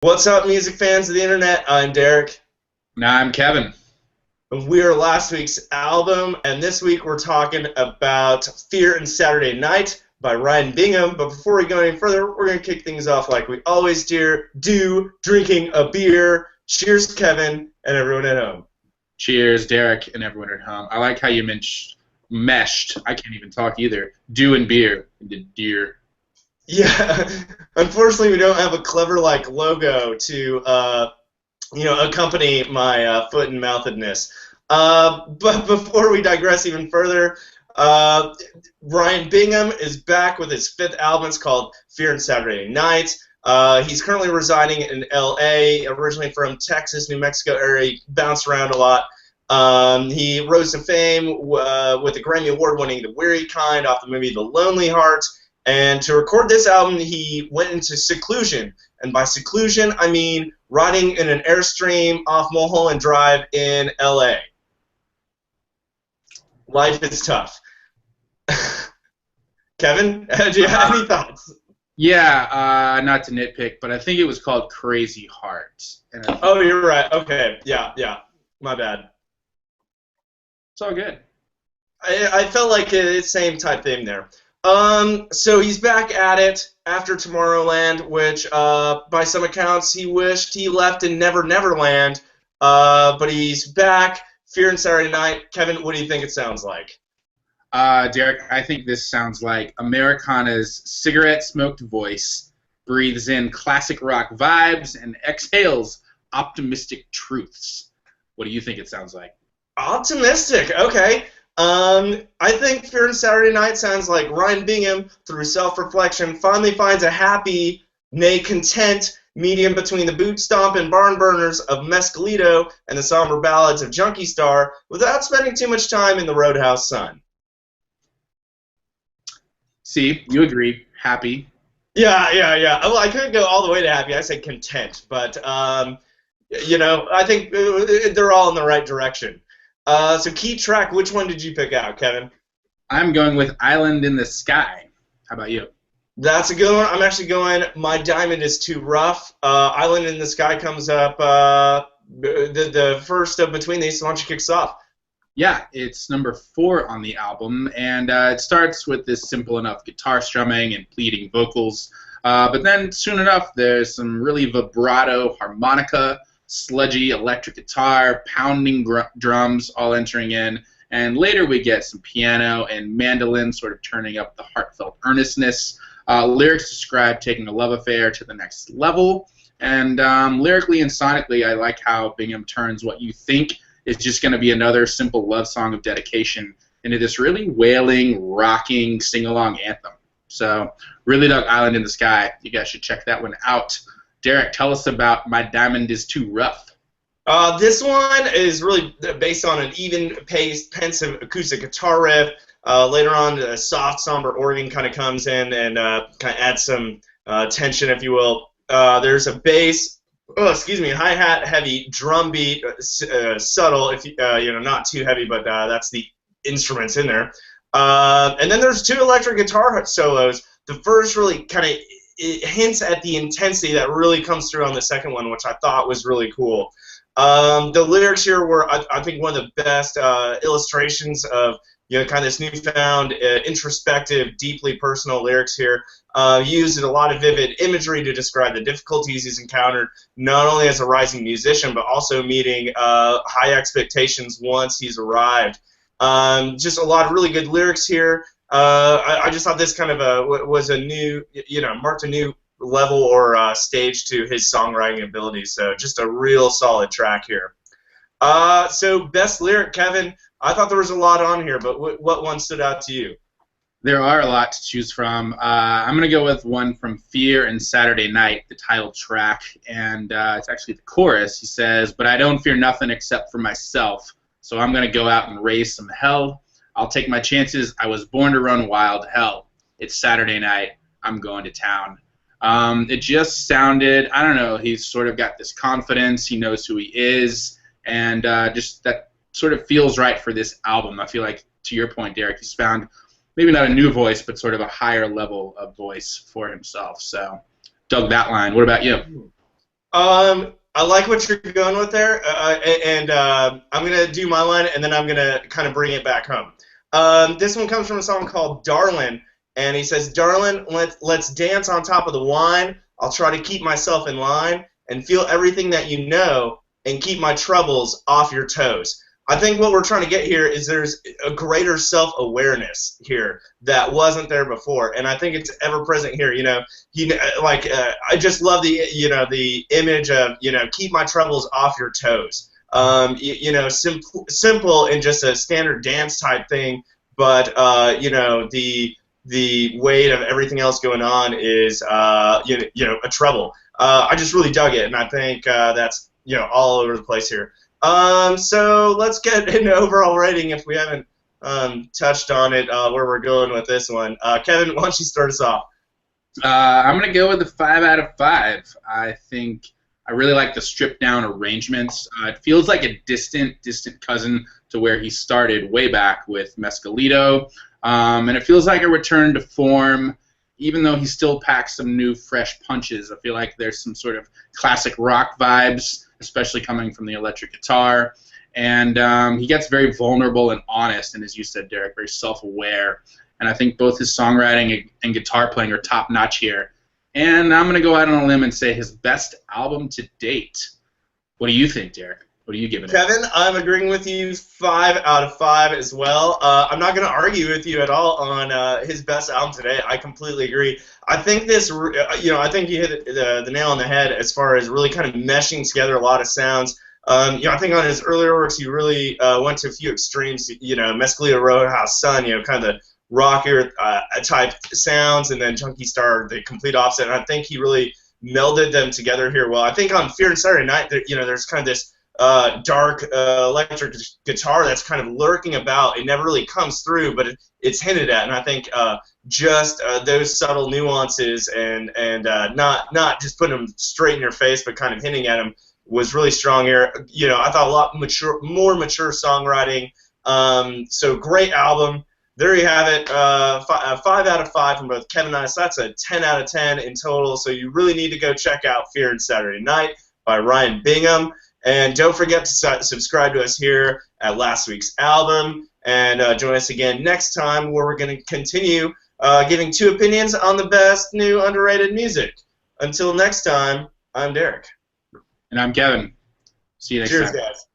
What's up, music fans of the internet? I'm Derek. Nah, I'm Kevin. We are last week's album, and this week we're talking about Fear and Saturday Night by Ryan Bingham. But before we go any further, we're going to kick things off like we always do, drinking a beer. Cheers, Kevin, and everyone at home. Cheers, Derek, and everyone at home. I like how you meshed. I can't even talk either. Do and beer into deer. Yeah, unfortunately, we don't have a clever logo to accompany my foot and mouthedness. But before we digress even further, Ryan Bingham is back with his fifth album. It's called Fear and Saturday Night. He's currently residing in L.A., originally from Texas, New Mexico area. He bounced around a lot. He rose to fame with the Grammy Award-winning The Weary Kind off the movie The Lonely Heart. And to record this album, he went into seclusion. And by seclusion, I mean riding in an Airstream off Mulholland Drive in L.A. Life is tough. Kevin, do you have any thoughts? Yeah, not to nitpick, but I think it was called Crazy Heart. Oh, you're right. Okay, yeah, my bad. It's all good. I felt like it's same type thing there. So he's back at it after Tomorrowland, which, by some accounts, he wished he left in Never Neverland, but he's back. Fear and Saturday Night. Kevin, what do you think it sounds like? Derek, I think this sounds like Americana's cigarette-smoked voice breathes in classic rock vibes and exhales optimistic truths. What do you think it sounds like? Optimistic, okay. I think Fear and Saturday Night sounds like Ryan Bingham, through self-reflection, finally finds a happy, nay content, medium between the boot-stomping barn burners of Mescalito and the somber ballads of Junky Star, without spending too much time in the Roadhouse Sun. See, you agree. Happy. Yeah. Well, I couldn't go all the way to happy. I said content, but I think they're all in the right direction. So key track, which one did you pick out, Kevin? I'm going with Island in the Sky. How about you? That's a good one. I'm actually going My Diamond is Too Rough. Island in the Sky comes up the first of between these, so why don't you kick us off? Yeah, it's number 4 on the album, and it starts with this simple enough guitar strumming and pleading vocals, but then soon enough there's some really vibrato harmonica, sludgy electric guitar, pounding drums all entering in, and later we get some piano and mandolin sort of turning up the heartfelt earnestness. Lyrics describe taking a love affair to the next level, and lyrically and sonically I like how Bingham turns what you think is just going to be another simple love song of dedication into this really wailing, rocking, sing-along anthem. So really dug Island in the Sky. You guys should check that one out. Derek, tell us about My Diamond is Too Rough. This one is really based on an even-paced, pensive acoustic guitar riff. Later on, a soft, somber organ kind of comes in and kind of adds some tension, if you will. There's a bass, hi-hat heavy, drum beat, subtle, if not too heavy, but that's the instruments in there. And then there's 2 electric guitar solos. The first really kind of it hints at the intensity that really comes through on the second one, which I thought was really cool. The lyrics here were, I think, one of the best illustrations of kind of this newfound introspective, deeply personal lyrics here. Used a lot of vivid imagery to describe the difficulties he's encountered, not only as a rising musician, but also meeting high expectations once he's arrived. Just a lot of really good lyrics here. I just thought this kind of was a new, marked a new level or stage to his songwriting abilities. So just a real solid track here. So best lyric, Kevin. I thought there was a lot on here, but what one stood out to you? There are a lot to choose from. I'm going to go with one from Fear and Saturday Night, the title track, and it's actually the chorus. He says, "But I don't fear nothing except for myself, so I'm going to go out and raise some hell. I'll take my chances. I was born to run wild. Hell, it's Saturday night. I'm going to town." It just sounded, I don't know, he's sort of got this confidence. He knows who he is, and just that sort of feels right for this album. I feel like, to your point, Derek, he's found maybe not a new voice, but sort of a higher level of voice for himself. So, dug that line. What about you? I like what you're going with there, and I'm gonna do my line, and then I'm gonna kind of bring it back home. This one comes from a song called "Darlin," and he says, "Darlin, let's dance on top of the wine. I'll try to keep myself in line and feel everything that you know, and keep my troubles off your toes." I think what we're trying to get here is there's a greater self-awareness here that wasn't there before, and I think it's ever present here. I just love the image of keep my troubles off your toes. Simple and just a standard dance type thing, but the weight of everything else going on is a trouble. I just really dug it, and I think that's all over the place here. So let's get an overall rating if we haven't touched on it, where we're going with this one. Kevin, why don't you start us off? I'm going to go with a 5 out of 5. I think I really like the stripped-down arrangements. It feels like a distant cousin to where he started way back with Mescalito. And it feels like a return to form, even though he still packs some new, fresh punches. I feel like there's some sort of classic rock vibes, especially coming from the electric guitar. And he gets very vulnerable and honest, and as you said, Derek, very self-aware. And I think both his songwriting and guitar playing are top-notch here. And I'm going to go out on a limb and say his best album to date. What do you think, Derek? What are you giving it? Kevin, I'm agreeing with you, 5 out of 5 as well. I'm not going to argue with you at all on his best album today. I completely agree. I think I think you hit the nail on the head as far as really kind of meshing together a lot of sounds. I think on his earlier works, he really went to a few extremes. Mescalito, Roadhouse Sun, kind of the rockier type sounds, and then Junky Star, the complete opposite. And I think he really melded them together here well. I think on Fear and Saturday Night, there's kind of this dark electric guitar that's kind of lurking about. It never really comes through, but it's hinted at, and I think just those subtle nuances and not just putting them straight in your face, but kind of hinting at them was really strong here. I thought a lot more mature songwriting. So great album. There you have it. 5 out of 5 from both Kevin and I. So that's a 10 out of 10 in total. So you really need to go check out Fear and Saturday Night by Ryan Bingham. And don't forget to subscribe to us here at Last Week's Album. And join us again next time, where we're going to continue giving 2 opinions on the best new underrated music. Until next time, I'm Derek. And I'm Kevin. See you next time. Cheers, guys.